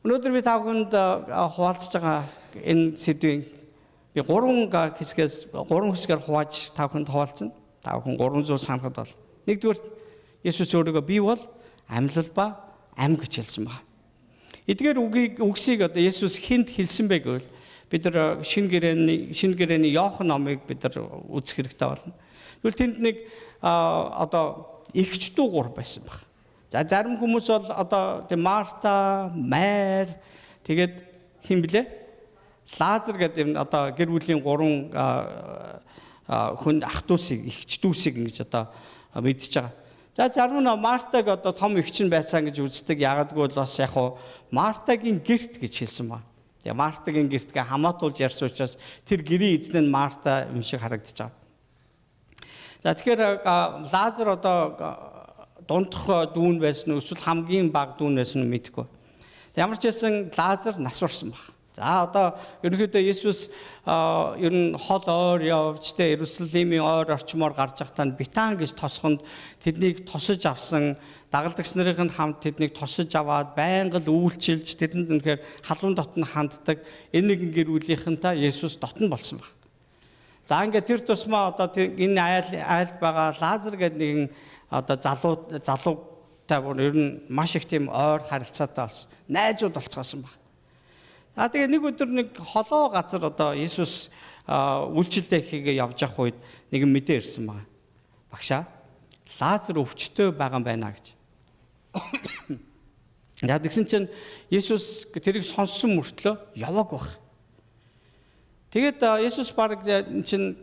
Өнөөдөр би та бүхэнд хуваалцаж байгаа энэ сэдвийн би 3 хэсгээр хувааж та бүхэнд хуваалцана. Та бүхэн 3 зүйл санахад бол. Нэгдүгээр Есүс өөрийгөө би бол амьлал ба ам гэж хэлсэн байна. Эдгээр үгсийг одоо Есүс хэнд хэлсэн бэ гэвэл бид нар шинэ гэрээний Иохан номыг бид нар үзэх хэрэгтэй болно. Тэгвэл тэнд нэг одоо эгч дүү 3 байсан баг. За зарим хүмүүс бол одоо Марта, Майр тэгээд хин блэ? Лазар гэдэг одоо гэр бүлийн 3 хүн ах дүүсийг, эгч дүүсийг ингэж одоо мэдчихэж байгаа. За зарим нь Мартаг одоо том эгч нь байсан гэж үздэг. Ягдгүй бол бас яг хуу Мартагийн гэрт гэж хэлсэн ба. Тэгээ Мартагийн гэртгээ хамаатуулж ярьсан учраас тэр гэрийн эзэн нь Марта юм шиг харагдаж байгаа. За тэгэхээр Лазар одоо дундх дүүн байсан уу эсвэл хамгийн бага дүүн байсан уу мэдэхгүй. Ямар ч байсан Лазар нас барсан баг. За одоо ерөнхийдөө Есүс ер нь хол ойр явж тэ Иерусалимийн ойр орчмоор гарч явахдаа Битан гэж тосгонд тэднийг тосож авсан дагалдагч нарын хамт тэднийг тосож аваад байнга л үйлчилж тэдэнд үнэхээр халуун дотн ханддаг энэ нэгэн гэр бүлийнхэнтэй Есүс дотн болсон баг. За ингээд тэр тусмаа одоо энэ айлд байгаа Лазар гэдэг нэгэн одоо залуутай бүр ер нь маш их тийм ойр харилцаатай болсон. Найзууд болцгоосон баг. Тэгээ нэг өдөр нэг холоо газар одоо Есүс үйлчлэлтэй хийгээ явж явах үед нэгэн мэдээ ирсэн байна. Багшаа Лазар өвчтөй байгаа юм байна гэж. Яг тэгсэн чинь Есүс тэрийг сонссон мөртлөө яваг баг. Тэгээд Есүс баг чинь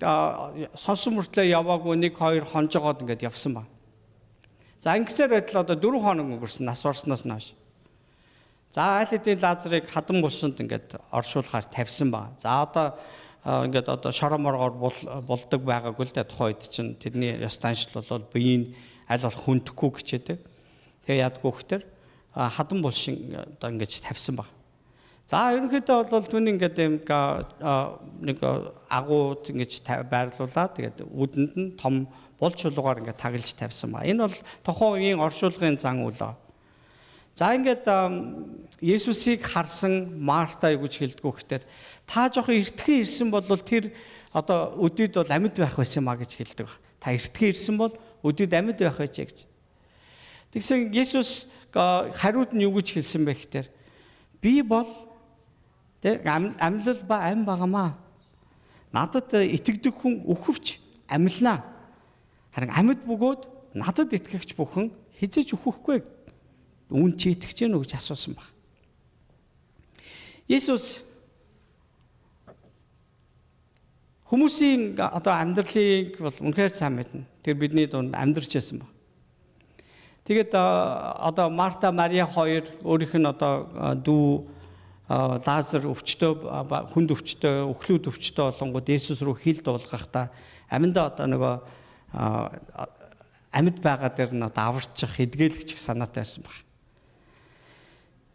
сонсон мөртлөө яваагүй 1-2 хонжогоод ингээд явсан байна. За ингэсээр байтал одоо 4 хоног өнгөрсөн нас орсноос нааш. За аль хэдийн Лазарыг хадан булсанд ингээд оршуулахаар тавьсан байна. За одоо ингээд одоо шороморгоор болдог байгаагүй л дээ тухайн үед чинь тэрний ёс таншил бол биеийн аль болох хүндэхгүй гэчээдэг. Тэгээ ядгүй хөхтөр хадан булшин одоо ингээд тавьсан байна. За ерөнхийдөө бол түүний ингээд нэг агууд ингэж байрлуулаад тэгээд үүдэнд нь том бол чулуугаар ингээд таглаж тавьсан байна. Энэ бол тухайн үеийн оршуулгын зан үйл. За ингээд Есүсийг харсан Марта юу гэж хэлдэг вэ гэхээр та жоохон эртхэн ирсэн бол тэр одоо өдөрт бол амьд байх байсан маа гэж хэлдэг. Та эртхэн ирсэн бол өдөрт амьд байх байжээ гэж. Тэгсэн Есүс хариуд нь юу гэж хэлсэн бэ гэхээр би бол амьлал ба ам багамаа. Надад итгэдэг хүн өөхөвч амьлнаа. Харин амьд бөгөөд надад итгэгч бүхэн хизээж өөхөхгүй. Үүн чи итгэж гэнэ үү гэж асуусан баг. Есүс хүмүүсийн одоо амьдралыг бол үнэхээр сайн мэднэ. Тэр бидний дунд амьдарч байсан баг. Тэгээд одоо Марта, Мария хоёр өөрийнх нь одоо дүү Лазар өвчтөй, хүнд өвчтөй, өхлүүд өвчтөй болонгууд Есүс рүү хил дуулгахдаа аминдаа одоо нөгөө амьд байгаа дээр нь одоо аварчих, эдгээлгч санаатай байсан баг.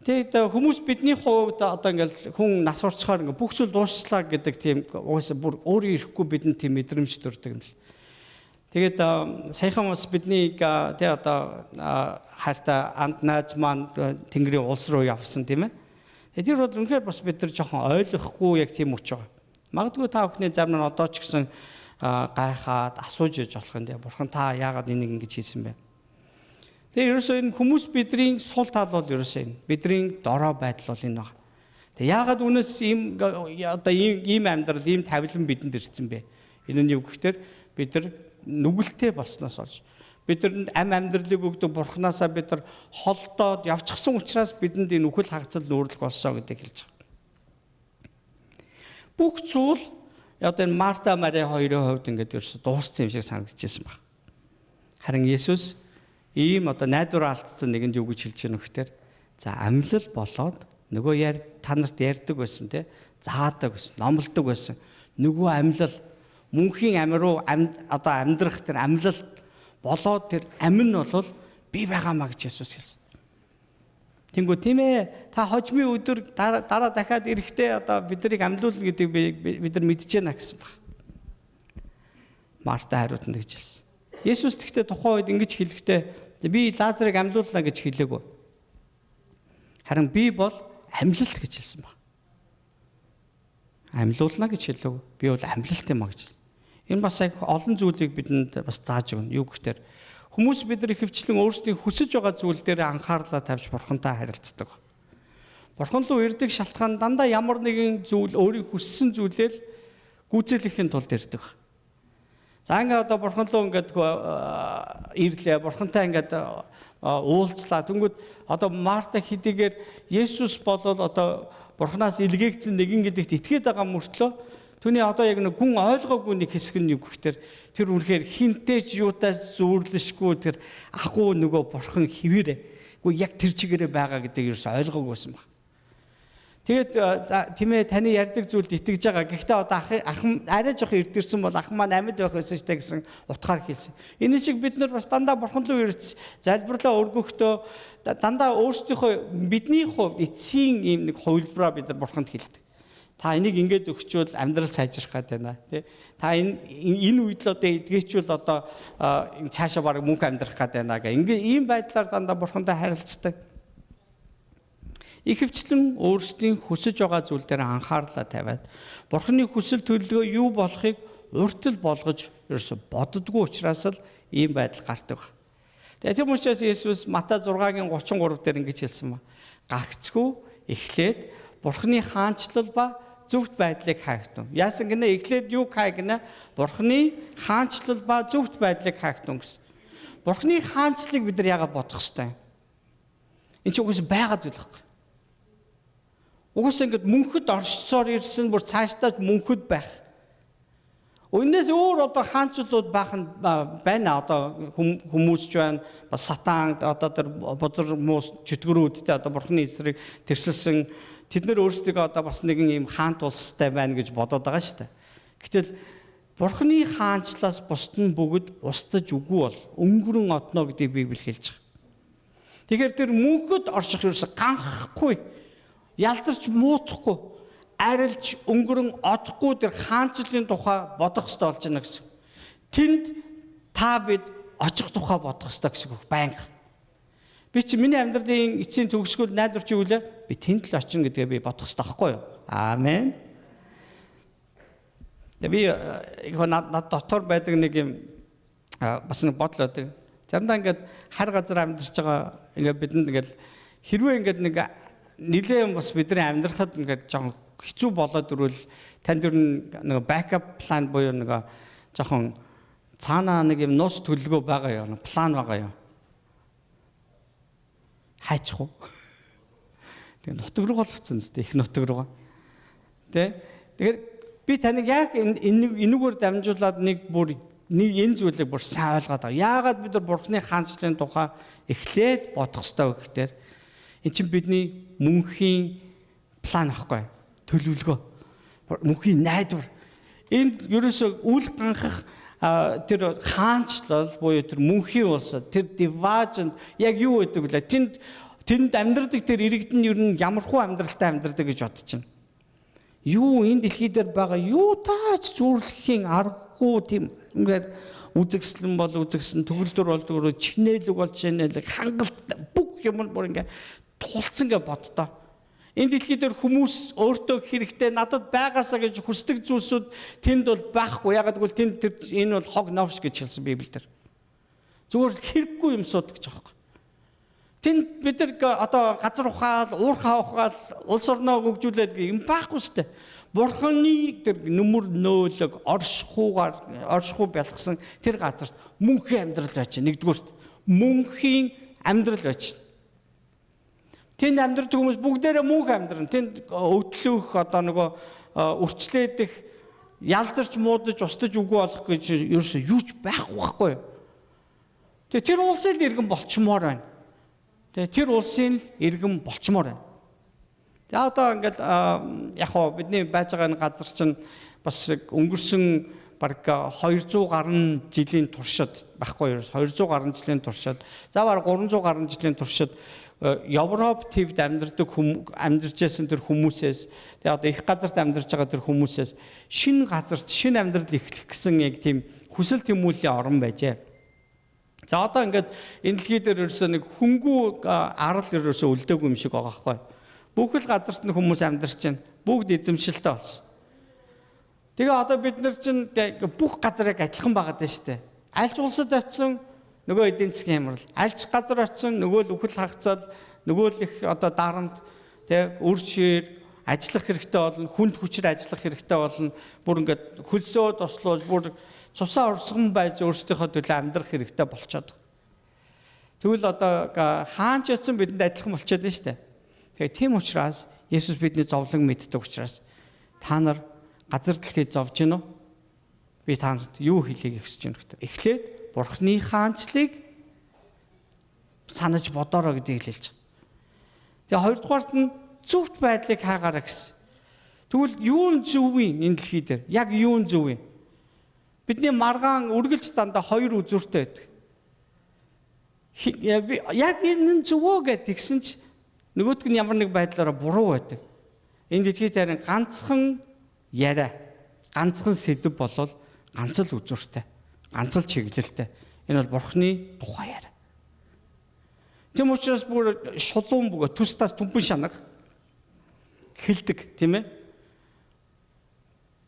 Тэгээд хүмүүс бидний хувьд одоо ингээл хүн нас урцгаар ингээ бүх зүйл дуусчлаа гэдэг тийм угаасаа бүр өөрөө ирэхгүй бидэнд тийм мэдрэмж төрдөг юм л. Тэгээд саяхан бас бидний тэ одоо хайртай анд найз маань Тэнгэрийн улс руу явсан тийм ээ. Тэр бол үнэхээр бас бид нар жоохон ойлгохгүй яг тийм үуч байгаа. Магадгүй та бүхний зарим нь одоо ч гэсэн гайхаад асууж яж болох юм дээ. Бурхан та яагаад энийг ингэж хийсэн бэ? Тэгээ ерөөсөө энэ хүмүүс бидний сул тал бол ерөөсөө энэ бидний дорой байдал бол энэ байна. Тэгээ яагаад үнэс ийм амьдрал, ийм тавилан бидэнд ирсэн бэ? Энэ нь юу гэхээр бид нар нүгэлтэй болсноос олж бидэнд ам амьдралыг өгдөг Бурханаасаа бид нар холдоод явчихсан учраас бидэнд энэ үхэл хагацал нүүрлэх болсоо гэдэг хэлж байгаа. Бүх зүйл одоо энэ Марта, Мария хоёрын хувьд ингээд ерөөсөө дууссан юм шиг санагдчихсан байна. Харин Есүс ийм одоо найдвар алдсан нэгэнд юу гэж хэлж байна вэ гэхээр за амьлал болоод нөгөө та нарт ярьдаг байсан те заадаг байсан, номлодог байсан нөгөө амьлал мөнхийн амь руу одоо амьдрах тэр амьлал болоод тэр амин нь бол би байгаамаа гэж Есүс хэлсэн. Тэнгүү тийм ээ та хожмын өдөр дараа дахиад ирэхдээ одоо биднийг амьлуулна гэдэг бид нар мэдж байна гэсэн баг. Марта хариултанд гэж хэлсэн. Есүс тэгтээ тухайн үед ингэж хэлэхдээ би Лазарыг амьлуулна гэж хэлээгүй. Харин би бол амьлалт гэж хэлсэн баг. Амьлуулна гэж хэлв. Би бол амьлалт юм а гэж хэлсэн. Энэ бас яг олон зүйлийг бидэнд бас зааж өгнө. Юу гэхээр хүмүүс бидний хөвчлэн өөрсдийн хүсэж байгаа зүйл дээр анхаарлаа тавьж бурхантай харилцдаг. Бурхан руу ирдэг шалтгаан дандаа ямар нэгэн зүйл өөрийн хүссэн зүйлээр гүйцэлэхийн тулд ирдэг. За ингээд одоо бурхан руу ингээд ирлээ. Бурхантай ингээд уулзлаа. Тэнгүүд одоо Марта хэдийгээр Есүс болол одоо бурханаас илгээгдсэн нэгэн гэдэгт итгээд байгаа мөртлөө түүний одоо яг нэг гүн ойлгоогүй нэг хэсэг нь юу гэхээр тэр үнэхээр хинтээ ч юутай зүүрлэшгүй тэр ахуу нөгөө бурхан хിവэрэ. Гэхдээ яг тэр чигээрээ байгаа гэдгийг ерөөс ойлгоогүйсэн баг. Тэгээд тийм ээ таны ярьдаг зүйлд итгэж байгаа. Гэхдээ одоо ах арай жоох эрдэрсэн бол ах маань амьд байх байсан ч гэсэн утгаар хэлсэн. Энэ шиг бид нар бас дандаа бурхан руу ирж залбирлаа өргөхдөө дандаа өөрсдийнхөө бидний хувьд эцсийн ийм нэг хувилбараа бид нар бурханд хэлдэг. Та энийг ингэж өгчвөл амьдрал сайжрах гэдэг байна тий. Та энэ үед л одоо эдгээчвэл одоо цаашаа бараг мөнх амьдрах гэдэг байна гэх. Ингээ ийм байдлаар дандаа бурхантай харилцдаг. Ихэвчлэн өөрсдийн хүсэж байгаа зүйл дээр анхаарлаа тавиад бурханы хүсэл төлөвлөгөө юу болохыг урьдчил болгож ерөөсө боддгоо учраас л ийм байдал гардаг. Тэгээ тийм учраас Есүс Матай 6-гийн 33 дээр ингэж хэлсэн ба. Гагцгүй эхлээд бурханы хаанчлал ба зөвхт байдлыг хайхтун. Яасан гинэ эхлээд юу хай гинэ? Бурханы хаанчлал ба зөвхт байдлыг хайхтун гэсэн. Бурханы хаанчлалыг бид нар яагаад бодох ёстой? Энд чинь үгүйс байгаа зүйл байхгүй. Угсаа ингэж мөнхөд оршсоор ирсэн бүр цаашдаа мөнхөд байх. Өнөөс өөр одоо хаанчлууд байх нь байна. Одоо хүмүүс ч байна. Бас сатан одоо тэр бузар муус чөтгөрүүдтэй одоо бурхны эсрэг тэрсэлсэн тэд нар өөрсдөө одоо бас нэгэн юм хаант улстай байна гэж бодоод байгаа шүү дээ. Гэтэл бурхны хаанчлаас бусд нь бүгд устдаж үгүй бол өнгөрөн одно гэдгийг Библи хэлж байгаа. Тэгэхээр тэр мөнхөд орших ерөөсө ганхгүй ялдарч муутахгүй арилж өнгөрөн одохгүй тэр хаанчлалын тухай бодох хэрэгтэй болж байна гэсэн. Тэнд та бид очих тухай бодох хэрэгтэй гэсэн үг байнга. Би чи миний амьдралын эцсийн төгсгөл найдварч юу вэ? Би тэнд л очино гэдгээ би бодох хэрэгтэй байхгүй юу? Аамен. Тэгээ би над дотор байдаг нэг юм бас нэг бодол байдаг. Заримдаа ингээд хар газар амьдарч байгаа ингээд бидэнд ингээд хэрвээ ингээд нэг нэлээд бас бидний амьдрахад ингээд жоохон хэцүү болоод ирвэл танд ер нь нэг бэкап план буюу нэг жоохон цаанаа нэг юм нууц төлөвлөгөө байгаа юм, план байгаа юм. Хайчих уу? Тэгээ нутаг руу голцсон зү их нутаг руугаа. Тэгэхээр би таныг яг энэгээр дамжуулаад нэг энэ зүйлийг бүр сайн ойлгоод байгаа. Яагаад бид нар бурхны хаанчлалын тухай эхлээд бодох ёстой вэ гэхээр энэ чинь бидний мөнхийн план ахгүй төлөвлөгөө. Мөнхийн найдвар. Энд ерөөсөө үл ганхах тэр хаанчлал буюу тэр мөнхийн улс тэр диважнд яг юу гэдэг вэ? Тэнд амьдрдаг тэр иргэд нь ер нь ямархуу амьдралтай амьдрдаг гэж бодож байна. Юу энэ дэлхий дээр байгаа юу таач зүрлэхийн аргагүй тийм ингээд үзэгслэн бол үзэгсэн төгөлдөр болдгоо чинээлэг бол чинээлэг хангалт бүх юм бүр ингээд тулцсан гэж боддоо. Энэ дэлхий дээр хүмүүс өөртөө хэрэгтэй надад байгаасаа гэж хүсдэг зүйлсүүд тэнд бол байхгүй. Ягаад гэвэл тэнд энэ бол хог новш гэж хэлсэн Библиэлд. Зүгээр хэрэггүй юмсууд гэж байгаа юм. Тэнд бид нар одоо газар ухаал, уурхаа ухаал, улс орноо хөгжүүлээд юм байхгүй шүү дээ. Бурханы тэр нүмер нөөлөг оршихуу бялгсан тэр газарт мөнхийн амьдрал байж байна. Нэгдүгüүрт мөнхийн амьдрал байж байна. Тэнд амьдрэх хүмүүс бүгдээрээ мөнх амьдран. Тэнд өдлөх одоо нөгөө үрчлээдэх, ялзарч муудаж, устдаж үгүй болох гэж ерөөсөө юуч байхгүй. Тэгээ тэр улсын иргэн болчмоор байна. Тэгээ тэр улсын иргэн болчмоор байна. За одоо ингээд яг хоо бидний байж байгаа газар чинь бас өнгөрсөн бараг 200 гаруй жилийн туршид баггүй юу 200 гаруй жилийн туршид заавар 300 гаруй жилийн туршид Европ төвд амьдарч байсан тэр хүмүүсээс тэгээ одоо их газарт амьдарч байгаа тэр хүмүүсээс шинэ газарт шинэ амьдрал эхлэх гэсэн яг тийм хүсэл тэмүүллийн орон байжээ. За одоо ингээд энэ дэлхий дээр ерөөсөө нэг хөнгүү арал ерөөсөө үлдээгүй юм шиг байгаа байхгүй. Бүх л газарт нь хүмүүс амьдарч байна. Бүгд эзэмшилтэй болсон. Тэгээ одоо бид нар чинь бүх газар яг адилхан байгаад байна шүү дээ. Альч улсад очисон нөгөө эдийн засгийн хямрал, альч газар очисон нөгөө л үхэл хагацал, нөгөө л их одоо дарамт, тэг үр шир ажиллах хэрэгтэй болно, хүнд хүчээр ажиллах хэрэгтэй болно. Бүр ингээд хөлсөө тослуулж, бүр цусаа урсган байж өөрсдийнхөө төлөө амьдрах хэрэгтэй болчиход. Тэгвэл одоо хаан ч очисон бидэнд адилхан болчиход байна шүү дээ. Тэгээ тийм учраас Есүс бидний зовлон мэддэг учраас та нар газар дэлхий зовж гинөө? Би танд юу хэлхийг хүсэж байна гэдэг. Эхлээд Бурхны хаанчлыг санаж бодороо гэдгийг хэлж байгаа. Тэгээ хоёрдугаарт нь зөвхт байдлыг хаагаарай гэсэн. Тэгвэл юу нь зөв вэ энэ дэлхий дээр? Яг юу нь зөв вэ? Бидний маргаан үргэлж дандаа хоёр үзүүртэй байдаг. Яг энэ нь зөв үү гэдгийгсэн ч нөгөөдг нь ямар нэг байдлаараа буруу байдаг. Энэ дэлхий дээр ганцхан яриа, ганцхан сэдв болол ганц л үзүүртэй, ганц л чиглэлтэй. Энэ бол Бурхны тухай яриа. Тэм учраас бүр шулуун бөгөө тустаас түмхэн шанаг хэлдэг, тийм ээ?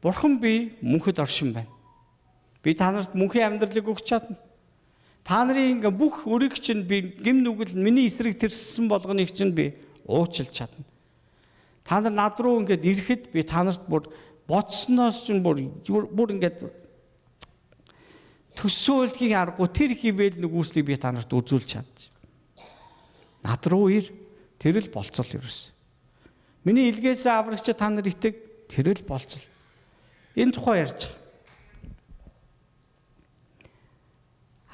Бурхан би мөнхөд оршин байна. Би та нарт мөнхийн амьдралыг өгч чадна. Та нарын бүх өрийг чинь би гим нүгэл миний эсрэг тэрссэн болгоныг чинь би уучлж чадна. Та нар над руу ингээд ирэхэд би та нарт бүр бодсноос чинь бүр ингээд төсөөлхийн аргагүй тэр хിവэл нүгүслийг би та нарт үзүүлж чадчих. Над руу ир, тэр л болцол ерөөс. Миний илгээсээ аврагч та нар итэг, тэр л болцол. Энэ тухай ярьж байгаа.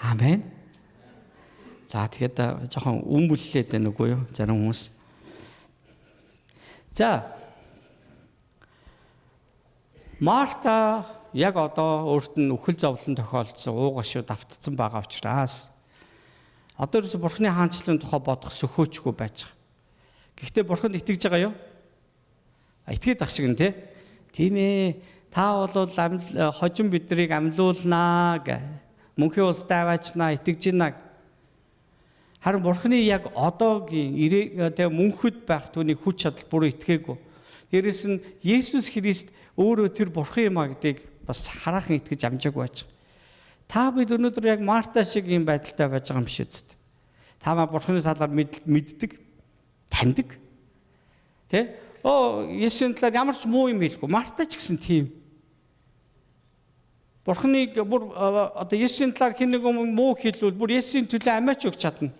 Амен. За тэгээд жоохон өмбөллээд байна үгүй юу? Зарим хүмүүс. За. Марта яг одоо өөрт нь үхэл зовлон тохиолдсон уугашуу давтцсан байгаа учраас одоо ерөөсө Бурхны хаанчлалын тухай бодох сөхөөчгүй байж байгаа. Гэхдээ Бурханд итгэж байгаа юу? Итгээд ах шиг нэ. Тийм ээ. Та бол хожим биднийг амьлуулнаа гэ. Мөнхийн улстай аваачнаа итгэж байна. Харин Бурхны яг одоогийн мөнхөд байх түүний хүч чадал бүр итгээгүй. Дээрэс нь Есүс Христ өөрөө тэр Бурхан юм а гэдгийг бас хараахан итгэж амжаагүй байж байгаа. Та бид өнөөдөр яг Марта шиг юм байдалтай байж байгаа юм биш үст. Та маа Бурхны талаар мэддэг, таньдаг. Тэ? Есүсийн талаар ямар ч муу юм хэлэхгүй. Марта ч гэсэн тийм. Бурхныг бүр одоо Есүсийн талаар хэн нэг муу хэлвэл бүр Есүсийн төлөө амиач өгч чадна.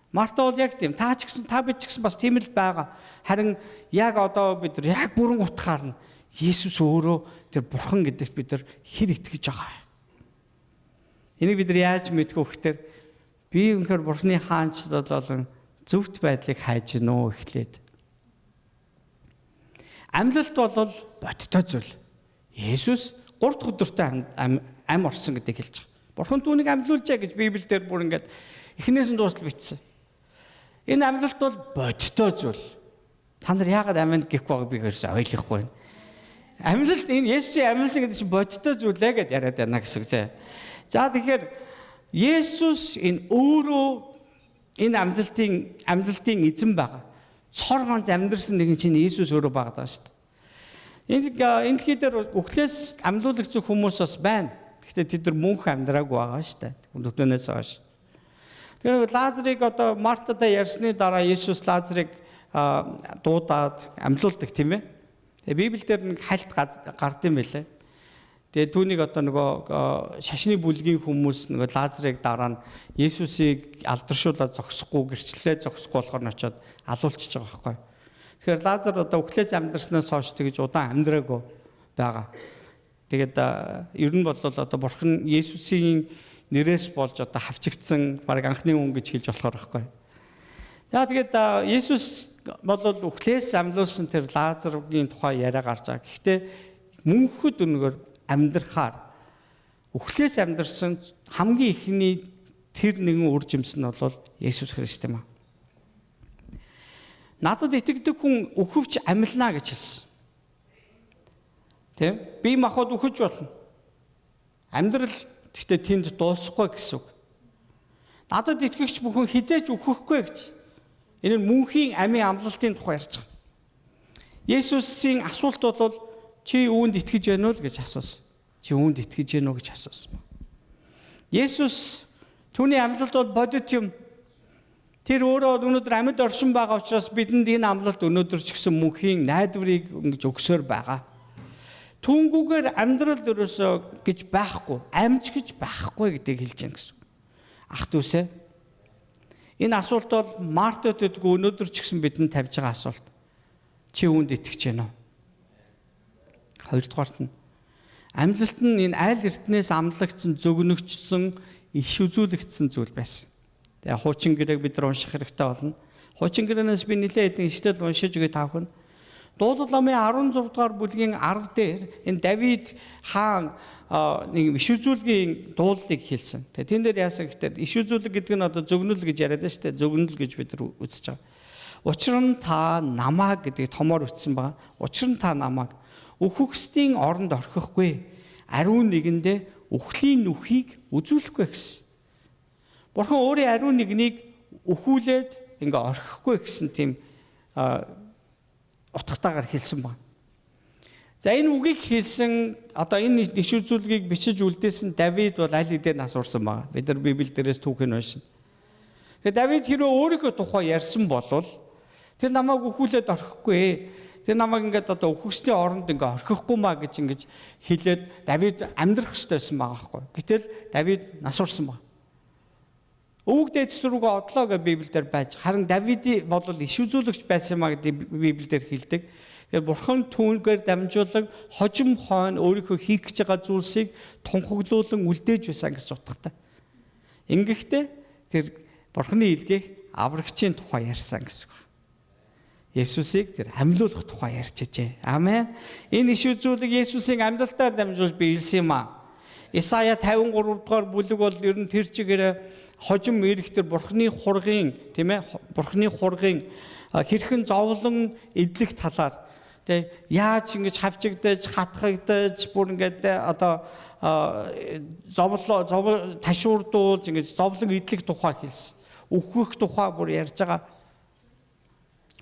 Марта бол яг тийм. Та ч гэсэн та бид ч гэсэн бас тийм л байгаа. Харин яг одоо бид нар яг бүрэн утгаар нь Есүс өөрөө тэр Бурхан гэдэгт бид нар хэр итгэж байгаа. Энийг бид нар яаж мэдэх вэ гэхээр би үнэхээр Бурхны хаанчлал болон зөвхт байдлыг хайж гинөө эхлээд. Амьлалт бол бодтой зүйл. Есүс 3 дахь өдөртөө ам орсон гэдгийг хэлж байгаа. Бурхан түүнийг амьлуулжаа гэж Библиэлд бүр ингээд эхнээс нь дуустал бичсэн. Энэ амьлалт бол бодтой зүйл. Та нар яагаад амин гэхгүй байгааг би ерөөсөй ойлгохгүй байна. Амьлалт энэ Есүсийн амьлсан гэдэг чинь бодтой зүйл ээ гэдээ яриад байна гэсэн үг. За тэгэхээр Есүс энэ өөрөө энэ амьлалтын эзэн байгаа. Цор ганц амьдэрсэн нэгэн чинь Есүс өөрөө байгаа шүү дээ. Энэ дэлхий дээр үхлээс амьлуулагч хүмүүс бас байна. Гэхдээ тэд нар мөнх амьдраагүй байгаа шүү дээ. Өдөртөнөөс хойш. Тэгэхээр Лазарыг одоо Мартатай ярьсны дараа Есүс Лазарыг дуудаад амьлуулдаг тийм ээ. Тэгээ Библиэлд нэг хальт гардыг байлаа. Тэгээ түүнийг одоо нөгөө шашны бүлгийн хүмүүс нөгөө Лазарыг дараа нь Есүсийг алдаршуулаад зогсохгүй гэрчлэлээ зогсохгүй болохоор нь очиод алуулчихж байгаа байхгүй. Тэгэхээр Лазар одоо үхлээс амьдрснаас хойш тэгж удаан амьдраагүй байгаа. Тэгээд ер нь бол одоо Бурхан Есүсийн нэрээс болж одоо хавчигдсан баг анхны хүн гэж хэлж болохоор байхгүй. За тэгээд Есүс бол үхлээс амьлуулсан тэр Лазаргийн тухай яриа гарч байгаа. Гэхдээ мөнхөд өнөөр амьдрахаар үхлээс амьдарсан хамгийн ихний тэр нэгэн үр жимс нь бол Есүс Христ юм аа. Надад итгэдэг хүн өөхөвч амьлна гэж хэлсэн. Тэ? Би махад өөхөж болно. Амьдрал гэхдээ тэнд дуусахгүй гэсэн үг. Надад итгэгч бүхэн хизээж өөхөхгүй гэж. Энэ нь мөнхийн амийн амлалтын тухай ярьж байгаа. Есүсийн асуулт бол чи үүнд итгэж байна уу гэж асуусан. Чи үүнд итгэж байна уу гэж асуусан. Есүс түүний амьлалд бол бодит юм. Тэр өөрөө өнөөдөр амьд оршин байгаа учраас бидэнд энэ амлалт өнөөдөр ч гэсэн мөнхийн найдварыг ингэж өгсөөр байгаа. Түүнгүүгээр амьдрал өрөөсөө гэж байхгүй, амьж гэж байхгүй гэдгийг хэлж байгаа гэсэн. Ах дүүсээ. Энэ асуулт бол Мартад өгдөг өнөөдөр ч гэсэн бидэнд тавьж байгаа асуулт. Чи үүнд итгэж байна уу? Хоёрдугаарт нь амьдлалт нь энэ айл эртнээс амлагдсан, зөгнөгчсөн, иш үзүүлэгдсэн зүйл байсан. Тэгээ хуучин гэрээг бид нар унших хэрэгтэй болно. Хуучин гэрээнээс би нэлээд хэдэн ишлэл уншиж өгье таавхан. Дуулал номын 16 дугаар бүлгийн 10 дээр энэ Давид хаан нэг иш үзүүлгийн дуулалыг хэлсэн. Тэгээ тэн дээр яасан гэхээр иш үзүүлэг гэдэг нь одоо зөгнөл гэж яриад байна шүү дээ. Зөгнөл гэж бид нар үзэж байгаа. Учир нь та намааг гэдэг томоор үтсэн байгаа. Учир нь та намааг өхөксдийн оронд орхихгүй. Ариун нэгэндээ үхлийн нүхийг үзүүлэхгүй гэсэн. Бурхан өөрийн ариун нэгнийг өхүүлээд ингээ орхихгүй гэсэн тийм утгатаагаар хэлсэн байна. За энэ үгийг хэлсэн одоо энэ иш үзүүлгийг бичиж үлдээсэн Давид бол аль хэдийн нас урсан байна. Бид нар Библи дээрээс түүхийг уншина. Тэгээ Давид хэрвээ өөрийнхөө тухай ярьсан болвол тэр намайг өхүүлээд орхихгүй. Тэр намайг ингээд одоо өхөсний оронд ингээ орхихгүй маа гэж ингэж хэлээд Давид амьдрах ёстойсэн байгаа байхгүй. Гэтэл Давид нас урсан байна. Өвөг дээдс рүүгээ одлоо гэж Библиэлд байж. Харин Давид бол иш үзүүлэгч байсан маа гэдэг Библиэлд хэлдэг. Тэгэхээр Бурхан түүнгээр дамжуулан хожим хойно өөрийнхөө хийх гэж байгаа зүйлсийг тунхаглуулан үлдээж байсан гэж утгатай. Ингэхдээ тэр Бурханы илгээх аврагчийн тухай ярьсан гэсэн үг. Есүсийг тэр амьлуулах тухай ярьчихжээ. Амен. Энэ иш үзүүлэг Есүсийн амьдлалтаар дамжуулж биелсэн юм аа. Исая 53 дугаар бүлэг бол ер нь тэр чигээр хожим ирэх тэр Бурханы хургийн, тийм ээ, Бурханы хургийн хэрхэн зовлон эдлэх талаар тэг яаж ингэж хавчигдаж, хатгагдаж, бүр ингээд одоо ташуурдуулж ингэж зовлон эдлэх тухай хэлсэн. Үхэх тухай бүр ярьж байгаа.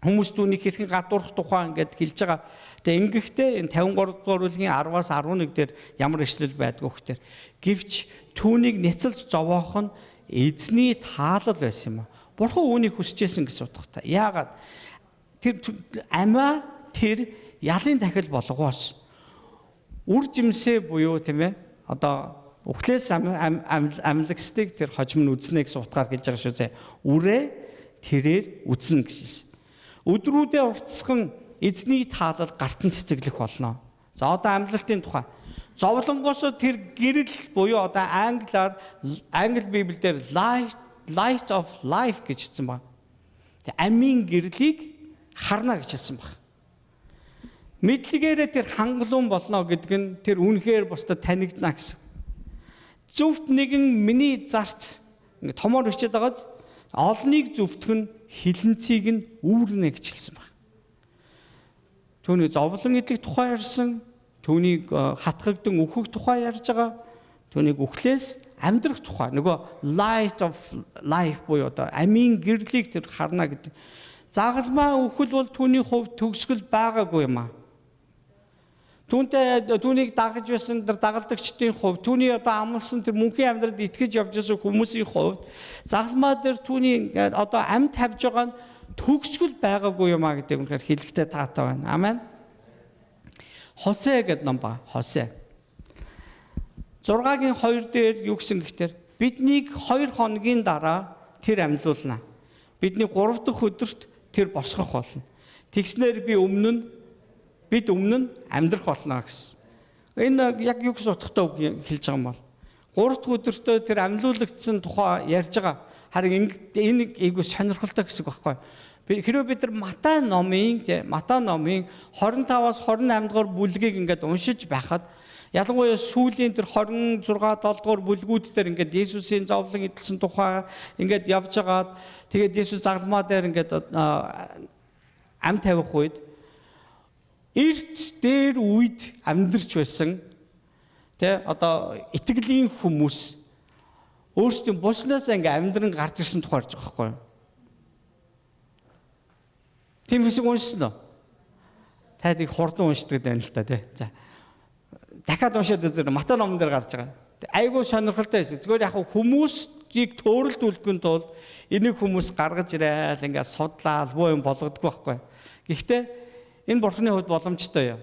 Хүмүүс түүнийг хэрхэн гадуурх тухай ингээд хэлж байгаа. Тэгээ ингэхдээ энэ 53 дугаар бүлгийн 10-аас 11 дээр ямар ишлэл байдг вэ гэхээр гэвч түүнийг нэцэлж зовоох нь эзний таалал байсан юм. Бурхан үүнийг хүсэжсэн гэсэн утгатай. Яагаад тэр амиа тэр ялын дахил болгоос үр жимсээ буюу тийм ээ одоо үхлээс амьлагсдыг тэр хожим нь үзнэ гэсэн утгаар хэлж байгаа шүү зэ. Үрээ тэрээр үзнэ гэсэн. Өдрүүдээ уртсган эзний таалал гартан цэцэглэх болно. За одоо амьдлалтын тухай. Зовлонгоос тэр гэрэл буюу одоо англи библиэлд light of life гэж хэлсэн байна. Тэг амийн гэрлийг харна гэж хэлсэн байна. Мэдлэгээрээ тэр хангалуун болно гэдэг нь тэр үнэхээр бусдад танигдана гэсэн. Зөвхт нэгэн миний зарц ингэ томоор бичээд байгааз олныг зөвтгөх нь хилэнцгийг нь үүрнэ гэж хэлсэн байна. Түүний зовлон эдлэх тухай ярьсан, түүнийг хатгагдан өөхөх тухай ярьж байгаа, түүнийг үхлээс амьдрах тухай нөгөө light of life буюу одоо амийн гэрлийг тэр харна гэдэг. Загалмаа үхэл бол түүний хувьд төгсгөл байгаагүй юм аа. Түүнийг дагаж байсан тэр дагалдагчдын хувьд, түүний одоо амлсан тэр мөнхийн амьдралд итгэж явж байсан хүмүүсийн хувьд загалмаа дээр түүний одоо амьд тавьж байгаа нь төгсгөл байгаагүй юм а гэдэг үнээр хэлэхтэй таатай байна. Амен. Хосе гэдэг ном ба. Хосе. 6-гийн 2 дээр юу гэсэн гэхээр биднийг 2 хоногийн дараа тэр амьлуулна. Бидний 3 дахь өдөрт тэр босгох болно. Тэгснээр бид өмнө нь амьдрах болно гэсэн. Энэ яг юу гэсэн утгатай үг хэлж байгаа юм бол 3 дахь өдөртөө тэр амьлуулагдсан тухай ярьж байгаа. Харин энэ айгүй сонирхолтой гэсэн үг байхгүй. Хэрвээ бид нар Матай номын 25-аас 28 дугаар бүлгийг ингээд уншиж байхад ялангуяа сүүлийн тэр 26 7 дугаар бүлгүүд дээр ингээд Есүсийн зовлон эдэлсэн тухай ингээд явж байгаад тэгээд Есүс загалмаа дээр ингээд ам тавих үед эрт дээр үед амьдарч байсан тэ одоо итгэлийн хүмүүс өөрсдийн буснаас ингээ амьдран гарч ирсэн тухай ярьж байгаа байхгүй юу? Тийм хэсэг уншсан уу? Таад их хурдан уншдаг байна л та тий. За. Дахиад уншаад үзэр Матай номон дээр гарч байгаа. Айгуу сонирхолтой байсан. Зүгээр яг хүмүүсийг төөрөлдүүлэхгүй тул энийг хүмүүс гаргаж ирээл ингээд судлаад боо юм болгодгүй байхгүй. Гэхдээ энэ бурхны хувьд боломжтой юм.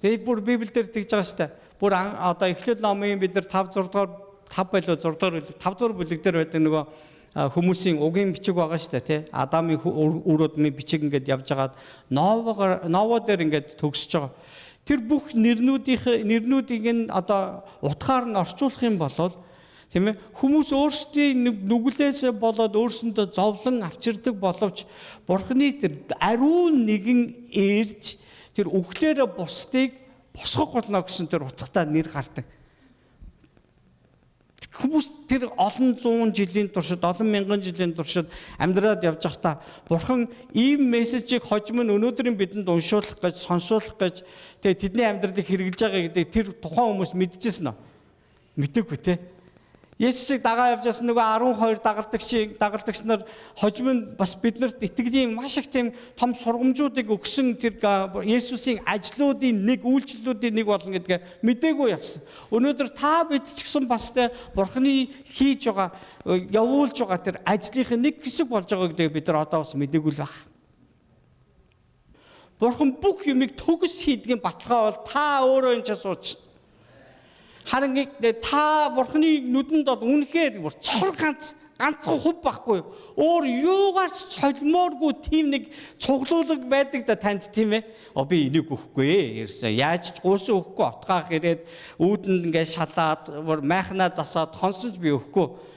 Тэгээд бүр Библиэлд тэгж байгаа шүү дээ. Бүр одоо Эхлэл номын бид нар 5 дугаар бүлэг дээр байдаг нөгөө хүмүүсийн угийн бичиг байгаа шүү дээ тий. Адамын үр өдмийн бичиг ингээд явж хагаад Ново дээр ингээд төгсөж байгаа. Тэр бүх нэрнүүдийг нь одоо утгаар нь орчуулах юм бол тийм ээ хүмүүс өөрсдийн нүглээс болоод өөрсөндөө зовлон авчирдаг боловч бурхны тэр ариун нэгэн ээрж тэр үхлээрээ бусдыг босгох болно гэсэн тэр утгатай нэр гардаг. Хүмүүс тэр олон зуун жилийн туршид, олон мянган жилийн туршид амьдраад явж байхдаа бурхан ийм мессежийг хожим нь өнөөдрийн бидэнд уншуулах гэж, сонсуулах гэж тэгээ тэдний амьдралыг хэрэгжилж байгаа гэдэг тэр тухайн хүмүүс мэдчихсэн нь. Мэдээгүй те. Есүсийг дагаа явж байсан нөгөө 12 дагалдагч нар хожим нь бас биднэрт итгэлийн маш их тийм том сургамжуудыг өгсөн тэр Есүсийн ажлуудын нэг үйлчлэлүүдийн нэг болно гэдгээ мэдээгүй явсан. Өнөөдөр та бид ч гэсэн бас тэ бурхны хийж байгаа явуулж байгаа тэр ажлынхын нэг хэсэг болж байгаа гэдгийг бид нар одоо бас мэдээгүй л байна. Бурхан бүх юмыг төгс хийдгийн баталгаа бол та өөрөө энэ ч сууч. Харин та бурхны нүдэнд бол үнэхээр цор ганцхан хөв байхгүй. Өөр юугаар солимооргүй тийм нэг цуглуулга байдаг да танд тийм ээ. Би энийг өгөхгүй ерөөсөө яаж ч гуйсан өгөхгүй отгаах ирээд үүдэнд ингээ шалаад майхнаа засаад хонсож би өгөхгүй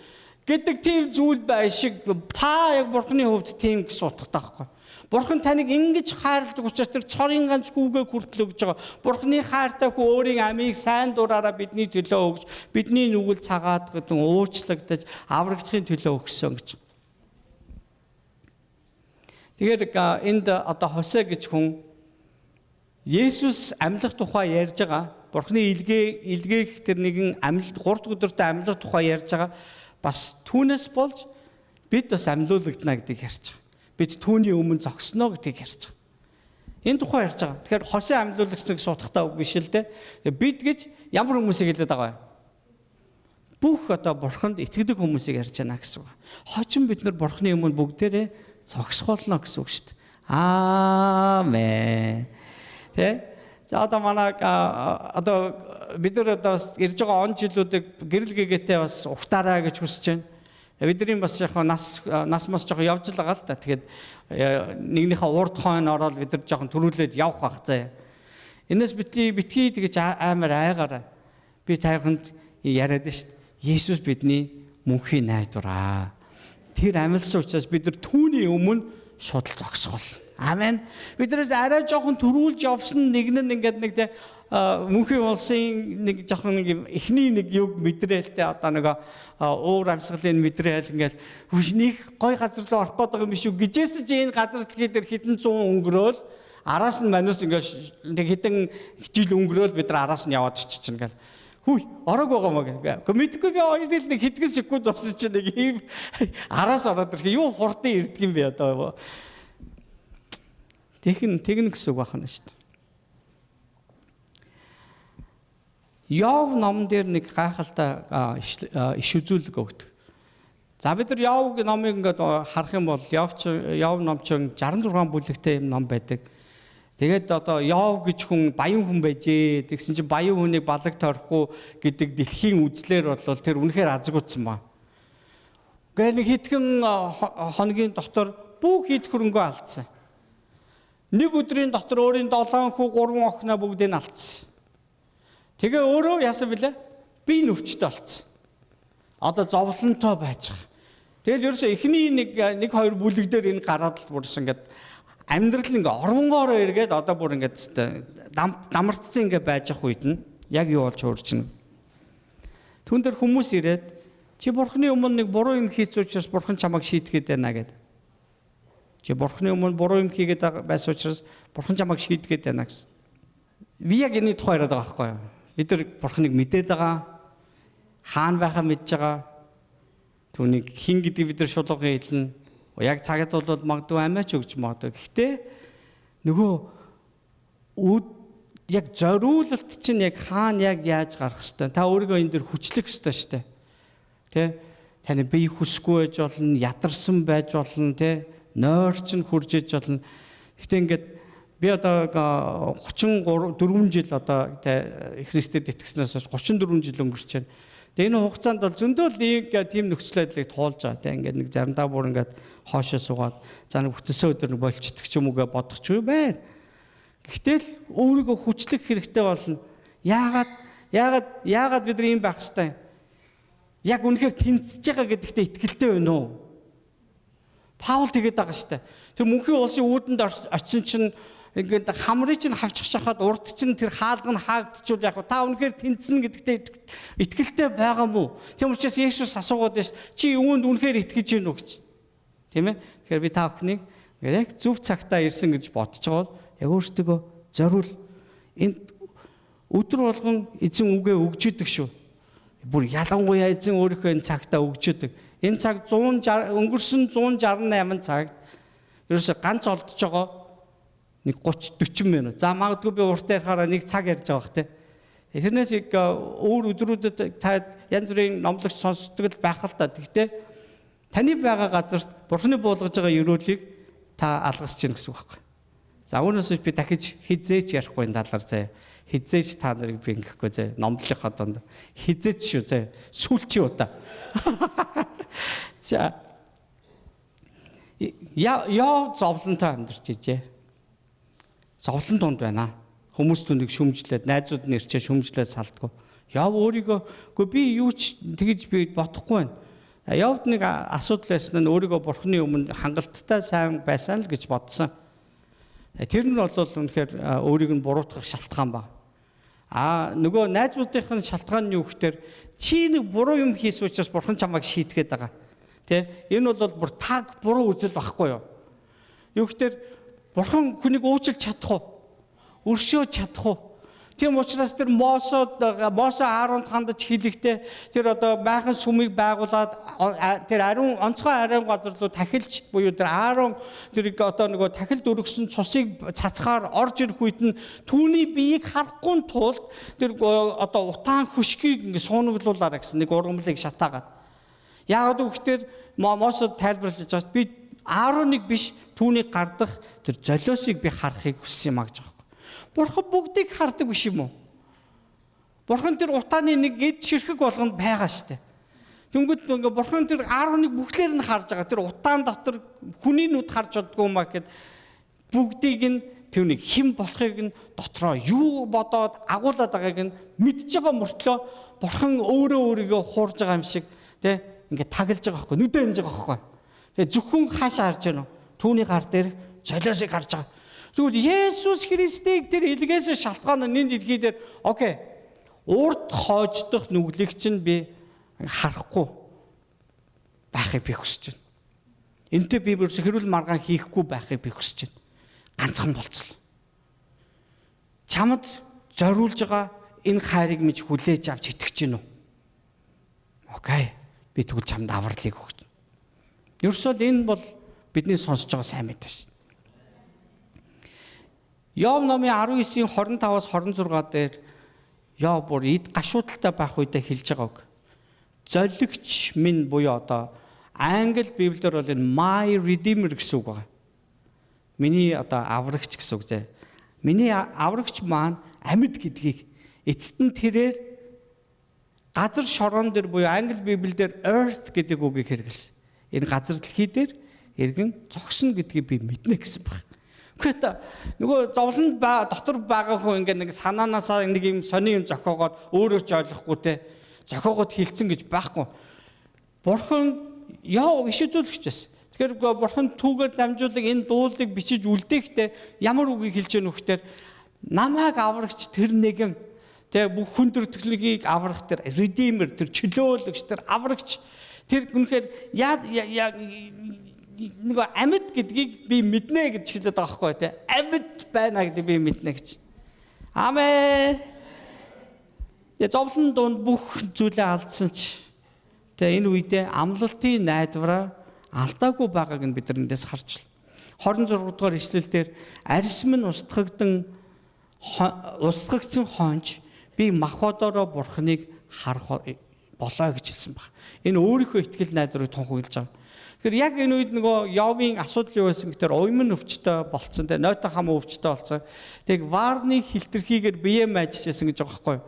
гэдэг тийм зүйл бай шиг та яг бурхны хувьд тийм гэсэн утгатай байхгүй. Бурхан таныг ингэж хайрладаг учраас тэр цорын ганц хүүгээ хүртэл өгж байгаа. Бурханы хайртай хүү өөрийн амийг сайн дураараа бидний төлөө өгж, бидний нүгэл цагаад гэдэг уучлагдаж, аврагдахын төлөө өгсөн гэж. Тэгэхээр энд одоо Хосе гэж хүн Есүс амьлах тухай ярьж байгаа. Бурханы илгээх тэр нэгэн 3 дахь өдөртөө амьлах тухай ярьж байгаа. Бас түүнээс болж бид бас амьлуулагдана гэдгийг ярьж байгаа. Бид түүний өмнө зогсноо гэдгийг ярьж байгаа. Энэ тухай ярьж байгаа. Тэгэхээр Хосе амьлуулагдсан гэсэн утгатай үг биш л дээ. Бид гэж ямар хүмүүсийг хэлээд байгаа вэ? Бүх одоо бурханд итгэдэг хүмүүсийг ярьж байна гэсэн үг. Хожим бид нар бурханы өмнө бүгдээрээ зогсох болно гэсэн үг шүү дээ. Аамен. Тэ? За одоо манай одоо бид нар одоо ирж байгаа он жилүүдийг гэрэл гэгээтэй бас ухтаараа гэж хүсэж байна. Бидний бас яг нас мас жоохон явж л байгаа л да. Тэгэхээр нэгнийхээ урд хойно ороод бид нар жоохон төрүүлээд явах бах заа. Энэс битгий тэгэж амар айгаараа би тайханд яриад шүү дээ. Есүс бидний мөнхийн найдвараа. Тэр амьдсан учраас бид нар түүний өмнө шууд зогсгол. Амен. Биднээс арай жоохон төрүүлж явсан нэг нь ингээд нэг тэ мөнхийн улсын нэг жоохон нэг эхний нэг юг мэдрээлтэй одоо нэг уур амьсгалын мэдрээл ингээд хүчнийг гой газар руу орох гэдэг юм биш үү гэжээс чи энэ газар дэлхийд хэдэн зуун өнгөрөөл араас нь манус ингээд нэг хэдэн жил өнгөрөөл бид нар араас нь яваад иччихнэ гэл. Хүй орог байгаа маа гэх. Гэхдээ мэдгүй би ойлол нэг хэдхэн секунд болсон чи нэг ийм араас ороод ирэх юу хурдан ирдэг юм бэ одоо. Тэгнэ гэсэн үг байна шүү дээ. Яв ном дээр нэг гайхалтай иш үзүүлэг өгдөг. За бид нар Яв номыг ингээд харах юм бол Яв ном чинь 66 бүлэгтэй юм ном байдаг. Тэгээд одоо Яв гэж хүн баян хүн байжээ. Тэгсэн чинь баян хүнийг балаг тойрохгүй гэдэг дэлхийн үзлэр бол тэр үнэхээр азгуудсан ба. Гэхдээ нэг хэдхэн хоногийн дотор бүх ид хөрөнгөө алдсан. Нэг өдрийн дотор өөрийн 7 хүү 3 охиноо бүгдийг нь алдсан. Тэгээ өөрөө яасан бэлээ? Би нүвчтэй болцсон. Одоо зовлонтой байж байгаа. Тэгэл ерөөсөө эхний нэг 2 бүлэг дээр энэ гараад л бүрс ингээд амьдрал ингээ оронгоороо эргээд одоо бүр ингээд дамартсан ингээ байж ах үед нь яг юу болж хуурчна. Түүн дээр хүмүүс ирээд чи бурхны өмнө нэг буруу юм хийц учраас бурхан чамайг шийтгэхэд байна гэдэг. Чи бурхны өмнө буруу юм хийгээд байсан учраас бурхан чамайг шийтгэхэд байна гэсэн. Би яг энэ тухай яриад байгаа байхгүй юу? Бид нар бурхныг мэдээд байгаа. Хаана байхаа мэдж байгаа. Түүнийг хин гэдэг бид нар шулуухан хэлнэ. Яг цагт бол магадгүй амиач өгч магадгүй. Гэхдээ нөгөө яг зориулалт чинь яг хаана яг яаж гарах хэвээр. Та өөрийгөө энэ дэр хүчлэх хэвээр шүү дээ. Тэ? Таны бие хүсгүй байж болно, ядарсан байж болно, тэ? Нойрч нь хурж иж болно. Гэхдээ ингээд би одоо 34 жил одоо Христэд итгэснээс хойш 34 жил өнгөрч байна. Тэгээ энэ хугацаанд бол зөндөө л ингээд тийм нөхцөл байдлыг туулж байгаа. Тэ ингээд нэг заримдаа бүр ингээд хоошоо суугаад за нэг бүтэнсэ өдөр болчихдаг ч юм уу гэж бодох ч байна. Гэтэл өөрийгөө хүчлэх хэрэгтэй болно. Яагаад бид нар ийм байх хэвээр? Яг үнэхээр тэнцэж байгаа гэдэгтээ итгэлтэй байна уу? Паул тэгээд байгаа шүү дээ. Тэр мөнхийн улсын үүдэнд очисон чинь ингээд хамрыг чинь хавчих шахаад урд чинь тэр хаалга нь хаагдчихвол яг та үнэхээр тэнцэнэ гэдэгтээ итгэлтэй байгаа мó? Тийм учраас Есүс асуугаад байна. Чи юунд үнэхээр итгэж гин үү гэж. Тийм ээ? Тэгэхээр би та бүхнийг яг зөв цагтаа ирсэн гэж бодож байгаа бол яг өөртөө зориул. Энд өдөр болгон эзэн үгээ өгж идэг шүү. Бүр ялангуяа эзэн өөрийнхөө энэ цагтаа өгж идэг. Энэ цаг өнгөрсөн 168 цагт ерөөсө ганц олдож байгаа нэг 30-40 минут. За магадгүй би урт ярихаараа нэг цаг ярьж байгаа бох те. Тэрнээс их өөр өдрүүдэд та янз бүрийн номлогч сонсдог л байх л та. Гэхдээ таны байгаа газарт Бурхны буулгаж байгаа ерөөлийг та алгасч гин гэсэн үг байхгүй. За үүнээс би дахиж хизээч ярихгүй энэ талаар заяа. Хизээч та нарыг би ингэхгүй заяа. Номлолынхаа донд хизээч шүү заяа. Сүүлчийн удаа. За яв зовлонтой амьдарч ижээ. Зовлон донд байна. Хүмүүс түүнийг шүмжлээд, найзууд нь ирчээ шүмжлээд салдгүй. Яв өөрийгөө би юу ч тэгж би бодохгүй байна. Явд нэг асуудал байсан нь өөрийгөө Бурхны өмнө хангалттай сайн байсан л гэж бодсон. Тэр нь бол үнэхээр өөрийг нь буруутгах шалтгаан ба. Нөгөө найзуудынхын шалтгаан нь юу гэхээр чи нэг буруу юм хийсэн учраас Бурхан чамайг шийтгээд байгаа. Тэ? Энэ бол бүр таг буруу үзэл байхгүй юу? Юу гэхээр Бурхан хүнийг уучлах чадах уу? Өршөөж чадах уу? Тийм учраас тэр Мосо Ааронд хандаж хэлэхдээ тэр одоо майхан сүмийг байгуулад тэр ариун онцгой ариун газар руу тахилж буюу тэр Аарон тэр одоо нөгөө тахилд өргөсөн цусыг цацхаар орж ирэх үед нь түүний биеийг харахгүй тулд тэр одоо утаан хөшгийг ингэ суунаглуулаарай гэсэн нэг ургамлыг шатаагаад. Яагаад гэвэл Мосод тайлбарлаж байгаа би Аароныг биш түүнийг гардах тэр золиосыг би харахыг хүссэн юм а гэж байна. Бурхан бүгдийг хардаг биш юм уу? Бурхан тэр утааны нэг эд ширхэг болгонд байгаа штэ. Тэнгүүд ингээ Бурхан тэр Аароныг бүхлээр нь харж байгаа. Тэр утаан дотор хүний нүд харж чаддгүй юм а гэхэд бүгдийг нь түүнийг хэн болохыг нь дотроо юу бодоод агуулад байгааг нь мэдж байгаа мөртлөө Бурхан өөрийгөө хуурж байгаа юм шиг тий ингээ таглаж байгаа байхгүй нүдэ хэмж байгаа байхгүй. Тэгээ зөвхөн хаашаа харж байна уу? Түүний гар дээр золиосыг харж байгаа. Тэгвэл Есүс Христийг тэр илгээс шалтгаан нь энэ дэлхий дээр окей. Урд хоождох нүглийг чинь би харахгүй байхыг би хүсэж байна. Энтэй би бүрс хэрүүл маргаан хийхгүй байхыг би хүсэж байна. Ганцхан болцол. Чамд зориулж байгаа энэ хайрыг минь хүлээж авч итгэж гин үү? Окей. Би тэгвэл чамд авралыг өгч. Ерөөсөө энэ бол бидний сонсож байгаа сайн мэдээ шин. Йов номын 19-ийн 25-аас 26 дээр Йов бүр эд гашуудалтай байх үедээ хэлж байгаа үг. Золигч минь буюу одоо англи библиэр бол энэ my redeemer гэсэн үг байгаа. Миний одоо аврагч гэсэн үг зэ. Миний аврагч маань амьд гэдгийг эцэст нь тэрээр газар шорон дээр буюу англи библиэр earth гэдэг үгийг хэрэглэсэн. Энэ газар дэлхий дээр эргэн зогсно гэдгийг би мэднэ гэсэн баг. Гэхдээ нөгөө зовлонд дотор байгаа хүн ингээ нэг санаанаасаа нэг юм сони юм зохиогоод өөрөө ч ойлгохгүй те зохиогоод хилцэн гэж байхгүй. Бурхан яа иш үзүүлэгч байсан. Тэгэхээр Бурхан түүгээр дамжуулаг энэ дуулыг бичиж үлдээхдээ ямар үгийг хэлж яах вэ гэхээр намайг аврагч тэр нэгэн тэгээ бүх хүн төрөлхийг аврах тэр redeemer тэр чөлөөлөгч тэр аврагч тэр үнэхээр нэг амьд гэдгийг би мэднэ гэж хэлээд байгаа байхгүй тий. Амьд байна гэдэг би мэднэ гэж. Амен. Я зовлон донд бүх зүйлээ алдсан ч тэгээ энэ үедээ амлалтын найдвараа алдаагүй байгааг нь бид эндээс харж байна. 26 дугаар ишлэл дээр арьс минь устгагдан устгагдсан хонж би махбодороо бурхныг харах болоо гэж хэлсэн баг. Энэ өөрийнхөө итгэл найдварыг тунхаглаж байгаа. Тэгэхээр яг энэ үед нөгөө Йовын асуудал юу байсан гэхээр уйман өвчтөй болцсон те нойтон хамаа өвчтөй болсон. Тэг варны хилтерхийгээр бие майжчихсан гэж байгаа байхгүй юу?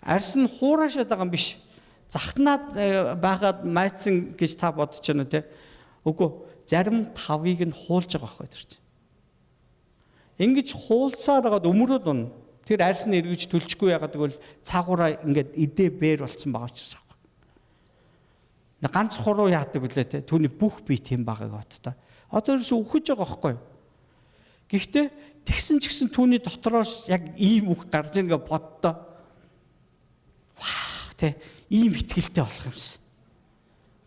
Арьс нь хуурашаад байгаа юм биш. Захтнаад байгаад майцсан гэж та бодож байна те. Үгүй зарим тавыг нь хуулж байгаа байхгүй тэр чинь. Ингэж хуулсаар байгаад өмөрөөд унна. Тэр арьс нь эргэж төлчихгүй ягаад гэвэл цаагаараа ингээд идээ бээр болцсон байгаа учраас аахгүй. Ганц хуруу яадаг үлээ те. Түүний бүх бие тийм байгааг бат та. Одоо ерөөсөө үхэж байгаа байхгүй. Гэхдээ тэгсэн ч гэсэн түүний дотроос яг ийм үг гарч ийнгээ боддоо. Ваа те ийм итгэлтэй болох юмсан.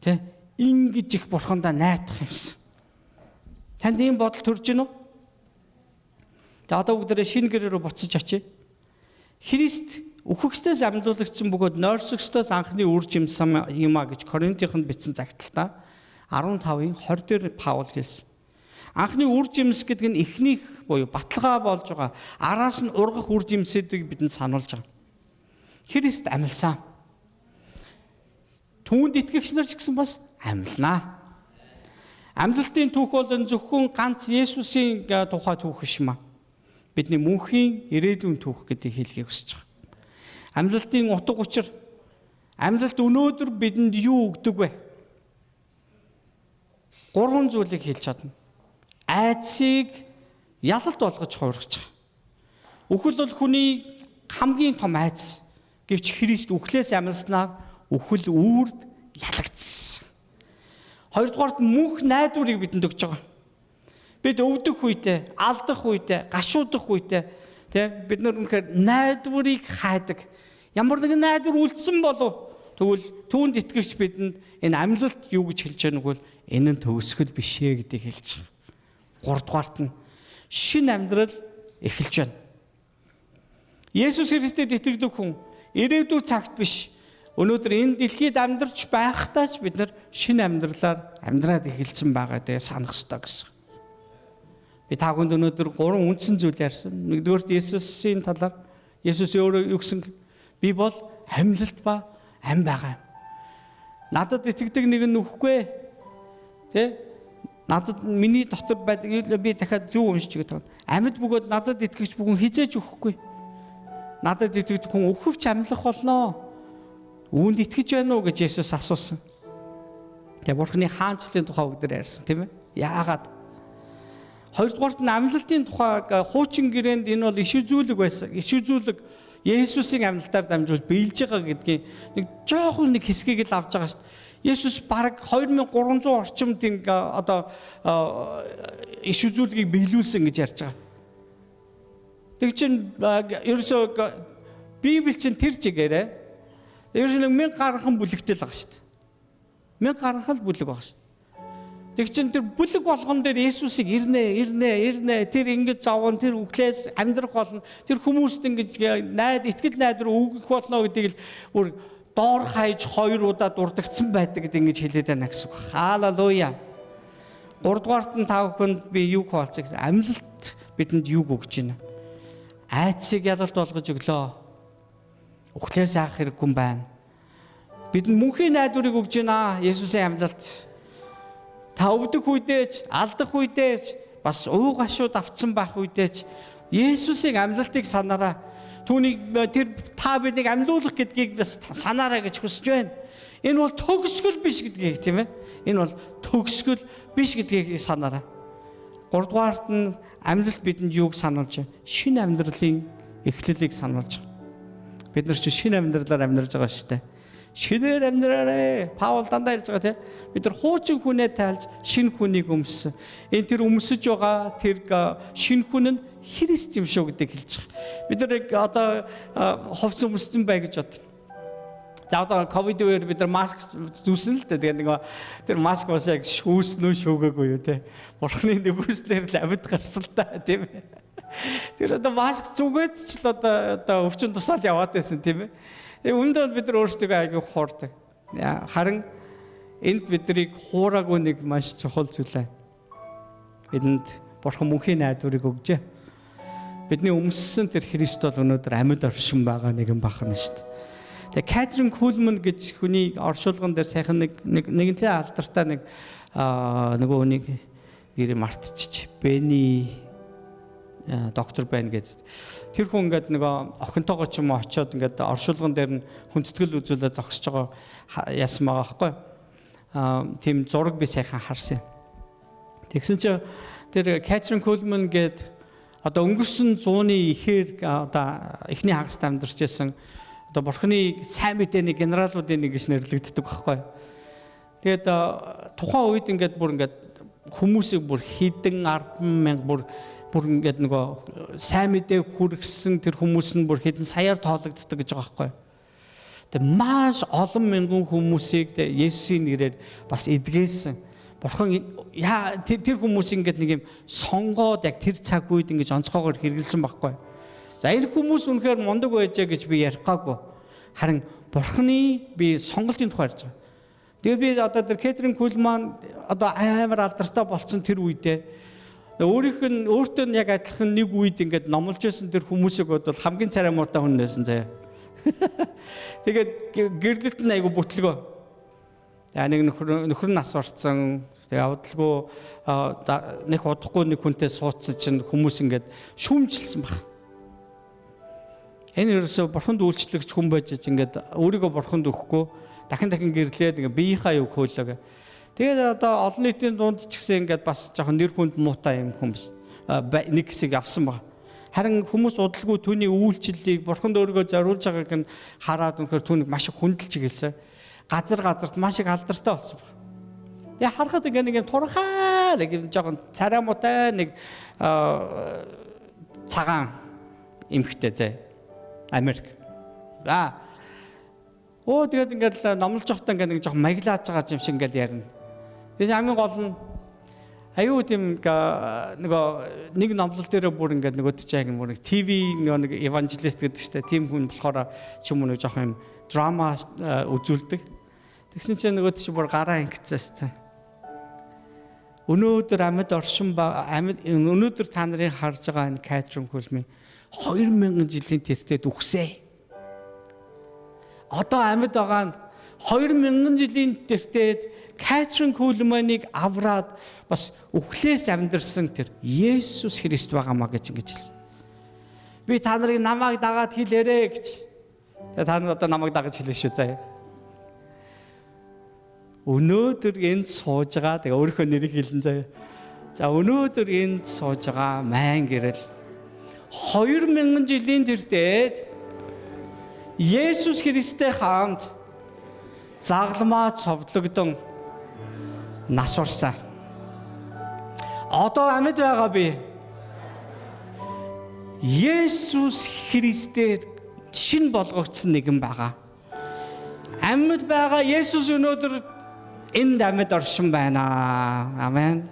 Тэ ингэж их бурхандаа найдах юмсан. Танд ийм бодол төрж гинөө? За одоо бүгдээрээ шинэ гэрээр буцаж очие. Христ үхэгчдээс амьдуулагдсан бөгөөд нойрсогчдоос анхны үр жимсэн юм а гэж Коринтынд бичсэн загталтаа 15-ын 20 дээр Паул хэлсэн. Анхны үр жимс гэдэг нь эхнийх буюу баталгаа болж байгаа араас нь ургах үр жимсүүдийг бидэнд сануулж байгаа. Христ амьлсан. Түүнд итгэгч нар ч гэсэн бас амьлнаа. Амьдлалтын түүх бол зөвхөн ганц Есүсийн тухай түүх биш юм аа. Бидний мөнхийн ирээдүйн түүх гэдгийг хэлхийг хүсэж байгаа. Амьдлалтын утга учир амьдлалт өнөөдөр бидэнд юу өгдөг вэ? 3 зүйлийг хэлж чадна. Айдсыг ялалт болгож хувиргаж байгаа. Үхэл бол хүний хамгийн том айдас. Гэвч Христ үхлээс амьснаар үхэл үрд ялагдсан. Хоёрдугаарт мөнх найдварыг бидэнд өгч байгаа. Бид өвдөх үедээ, алдах үедээ, гашуудах үедээ бид нар үнэхээр найдварыг хайдаг. Ямар нэгэн найдвар үлдсэн болов тэгвэл түүнд итгэгч бидэнд энэ амьлалт юу гэж хэлж байгаа нүгэл энэ нь төгсгөл биш ээ гэдгийг хэлж байгаа. Гуравдугаарт нь шинэ амьдрал эхэлж байна. Есүс Христэд итгэдэг хүн ирээдүйн цагт биш. Өнөөдөр энэ дэлхийд амьдарч байхдаа ч бид нар шинэ амьдралаар амьдраад эхэлсэн байгаа дээ санах ёстой гэсэн. Би та бүхэнд өнөөдөр 3 үндсэн зүйл ярьсан. Нэгдүгээрт Есүсийн талаар Есүс өөрөө юу гэсэн? Би бол амьлалт ба ам байгаа юм. Надад итгэдэг нэг нь үхэхгүй. Тэ? Надад миний дотор байдаг би дахиад зөв уншиж байгаа. Амьд бөгөөд надад итгэгч бүхэн хизээж үхэхгүй. Надад итгэдэг хүн үхвч амьлах болноо. Үүнд итгэж байна уу гэж Есүс асуусан. Тэгээ Бурхны хаанчлалын тухай бүгдээр ярьсан тийм ээ. Яагаад? Хоёрдугаарт нь амьлалтын тухай хуучин гэрээнд энэ бол иш үзүүлэг байсан. Иш үзүүлэг Есүсийн амьлалтаар дамжуулж биелж байгаа гэдгийн нэг жоохон нэг хэсгийг л авч байгаа шүү дээ. Есүс бараг 2300 орчим тийм одоо иш үзүүлгийг биелүүлсэн гэж ярьж байгаа. Тэг чин ерөөсөө Библи чин тэр чигээрээ ерөөсөө 1000 гаруйхан бүлэгтэй л байгаа шүү дээ. 1000 гаруйхан бүлэг байгаа шүү дээ. Тэг чин тэр бүлэг болгон дээр Есүсийг ирнэ тэр ингэж зовон тэр үхлээс амьдрах болно. Тэр хүмүүст ингэж итгэл найдвар өгөх болно гэдгийг л бүр доор хаяж 2 удаа дурдгдсан байдаг гэдэг ингэж хэлээд байна гэсэн үг. Халелуя. 3 дугаарт нь та бүхэнд би юу хуваалцах вэ? Амьлалт бидэнд юу өгч байна? Айдсыг ялалт болгож өглөө. Үхлээс яах хэрэггүй юм байна. Бидэнд мөнхийн найдварыг өгж байна. Есүсийн амьлалт. Та өвдөх үедээч, алдах үедээч, бас уу гашууд авцсан байх үедээч Есүсийн амьлалтыг санаарай. Түүнийг тэр та биднийг амьлуулах гэдгийг бас санаарай гэж хүсэж байна. Энэ бол төгсгөл биш гэдгийг тийм ээ. Энэ бол төгсгөл биш гэдгийг санаарай. 3 дугаарт нь амьлалт бидэнд юуг сануулж байна? Шинэ амьдралын эхлэлийг сануулж байна. Бид нар чи шинэ амьдралаар амьдарч байгаа шүү дээ. Шинээр амьдраарэ. Паул дандаа хэлж байгаа тийм. Бид нар хуучин хүнээ тайлж шинэ хүнийг өмссөн. Энэ тэр өмсөж байгаа тэр шинэ хүн нь Христ юм шүү гэдгийг хэлж байгаа. Бид нар одоо хувцс өмссөн бай гэж бод. За одоо ковид үеэр бид нар маск зүүсэн л дээ. Тэгээ нэг тэр маск бас яг шүүснөө шүүгээгүй юу те. Бурхны нэгүслэр л амьд гарсан л та тийм ээ. Тэр одоо маск зүгээд ч л одоо өвчин тусаал яваад байсан тийм ээ. Үүндээ бид нар өөрсдөө аягүй хуурдаг. Харин энд биднийг хуураагүй нэг маш чухал зүйл. Энд Бурхан мөнхийн найдварыг өгжээ. Бидний өмссөн тэр Христ бол өнөөдөр амьд оршин байгаа нэгэн бахна шүү дээ. Тэгээ Кэтрин Кулман гэж хүний оршуулган дээр сайхан нэгэнтэй алдартай нөгөө хүнийг нэрийг мартчих. Бэни доктор байна гэдэг. Тэр хүн ингээд нөгөө охинтойгоо ч юм уу очиод ингээд оршуулган дээр нь хүндэтгэл үзүүлээ зогсож байгаа яасан байгаа байхгүй. Тийм зураг би сайхан харсан. Тэгсэн чинь тэр Кэтрин Кулман гэдэг одоо өнгөрсөн 100-ны ихээр одоо эхний хагаст амьдарч байсан одоо бурхны сайн мэдээний генералуудын нэг гэж нэрлэгддэг байхгүй. Тэгээд тухайн үед ингээд бүр ингээд хүмүүсийг бүр хэдэн 10,000 бүр ингээд нөгөө сайн мэдээ хүргэсэн тэр хүмүүс нь бүр хэдэн саяар тоологддог гэж байгаа байхгүй. Тэгээд маш олон мянган хүмүүсийг Есүсийн нэрээр бас эдгээсэн. Бурхан тэр хүмүүс ингээд нэг юм сонгоод яг тэр цаг үед ингэж онцгоогоор хэрэгэлсэн байхгүй. За энэ хүмүүс үнэхээр мундаг байжээ гэж би ярихгаагүй. Харин Бурханы би сонголтын тухай ярьж байгаа. Тэгээ би одоо тэр Кэтрин Кулман одоо амар алдартай болсон тэр үедээ өөртөө нь яг адилхан нэг үед ингээд номлож байсан тэр хүмүүсийг бол хамгийн царай муутай хүн байсан заяа. Тэгээд гэрлэлт нь айгу бүтлгөө. Яа нэг нөхөр нь нас орсон. Тэгээ авдалгүй нэг удахгүй нэг хүнтэй суудсан чинь хүмүүс ингээд шүүмжилсэн баг. Энэ ерөөсө бурханд үйлчлэгч хүн байж ингээд өөрийгөө бурханд өгөхгүй дахин гэрлээд ингээд биеийнхаа юу хөөлөг. Тэгээд одоо олон нийтийн дунд ч гэсэн ингээд бас жоохон нэр хүнд муутай юм хүмүүс нэг хэсэг авсан баг. Харин хүмүүс удалгүй түүний үйлчлэлийг бурханд өөрийгөө зориулж байгааг нь хараад үнэхээр түүнийг маш их хүндэлж гэлсэн. Газарт маш их алдартай болсон баг. Я харахад ингээд нэг юм турхаа нэг юм жоохон царай муутай нэг цагаан эмхтэй зэ Америк. Тэгээд ингээд номлож явахдаа ингээд нэг жоохон маяглаад байгаа юм шиг ингээд ярина. Тэгээд хамгийн гол нь аюу тийм нөгөө нэг номлол дээр бүр ингээд нөгөө ч яг нэг ТV нэг евангелист гэдэг чтэй тийм хүн болохоор ч юм уу нэг жоохон драма үзүүлдэг. Тэгсэн чинь нөгөө ч бүр гараа ингэцээстэй. Өнөөдөр амьд оршин өнөөдөр та нарын харж байгаа энэ Кэтрин Кулман 2000 жилийн тэртет үхсээ. Одоо амьд байгаа нь 2000 жилийн тэртет Кэтрин Кулманыг авраад бас үхлээс амьдэрсэн тэр Есүс Христ байгаамаа гэж ингэж хэлсэн. Би та нарыг намайг дагаад хэлээрэй гэж. Та нар одоо намайг дагаж хэлээ шүү заяа. Өнөөдөр энд сууж байгаа тэгээ өөрийнхөө нэрийг хэлэн заяа. За өнөөдөр энд сууж байгаа майн гэрэл 2000 жилийн тэртет Есүс Христтэй хамт загламаа цовдлогдсон нас урсан. Одоо амьд байгаа би Есүс Христээр шин болгогдсон нэгэн байгаа. Амьд байгаа Есүс өнөөдөр энд амьд оршин байна. Амен.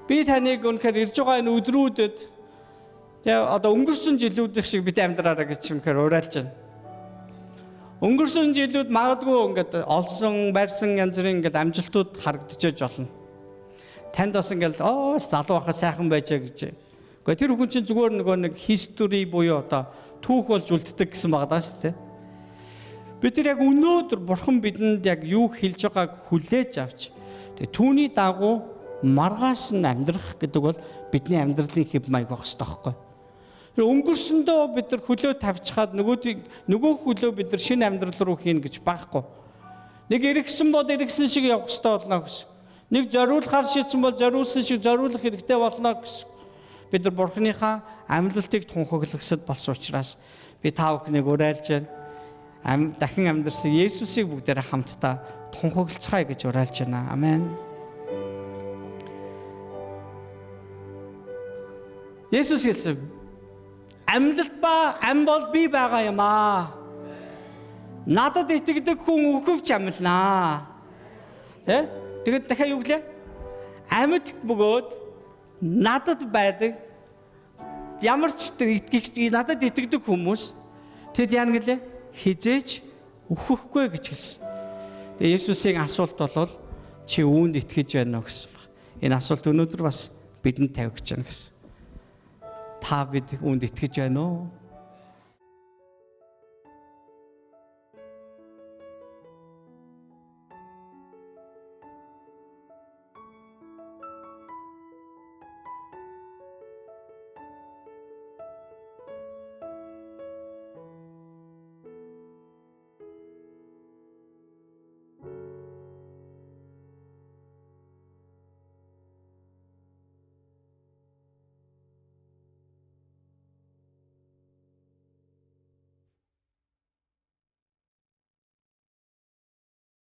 Би таныг үнэхээр ирж байгаа энэ өдрүүдэд одоо өнгөрсөн жилүүдх шиг бид амьдраараа гэж үнэхээр уриалж байна. Өнгөрсөн жилүүд магадгүй ингээд олсон, барьсан янз бүрийн ингээд амжилтууд харагдчихэж болно. Танд бас ингээд залуу байхад сайхан байжээ гэж. Гэхдээ тэр хүн чинь зүгээр нөгөө нэг history буюу одоо түүх болж үлддэг гэсэн байгаа даа шүү дээ. Бид тэр яг өнөөдөр бурхан бидэнд яг юу хэлж байгааг хүлээж авч тэгээ түүний дагуу маргааш нь амьдрах гэдэг бол бидний амьдралын хэв маяг байх хэрэгтэй байхгүй. Өнгөрсөндөө бид нар хөлөө тавьчихад нөгөө хөлөө бид нар шинэ амьдрал руу хийн гэж байхгүй. Нэг эргэсэн бол эргэсэн шиг явах хэрэгтэй болно гэсэн. Нэг зориулахар шийдсэн бол зориулсан шиг зориулах хэрэгтэй болно гэсэн. Бид нар бурханыхаа амьлалтыг тунхаглахсад болсон учраас би та бүхнийг уриалж байна. Дахин амьдарсан Есүсийг бүгдээрээ хамтдаа тунхаглацгаая гэж уриалж байна. Амен. Есүс хэлсэн амьлалт ба ам бол би байгаа юм аа. Надад итгэдэг хүн өөхөвч амьлнаа. Тэгээд дахиад юу гэлээ? Амьд бөгөөд надад байдаг ямар ч итгэгч надад итгэдэг хүмүүс тэд яа гэлээ? Хизээч өөхөхгүй гэж хэлсэн. Тэгээ Есүсийн асуулт бол чи үүнд итгэж байна уу гэсэн баг. Энэ асуулт өнөөдөр бас бидэнд тавигдж байна гэсэн. та бид үүнд итгэж байна уу?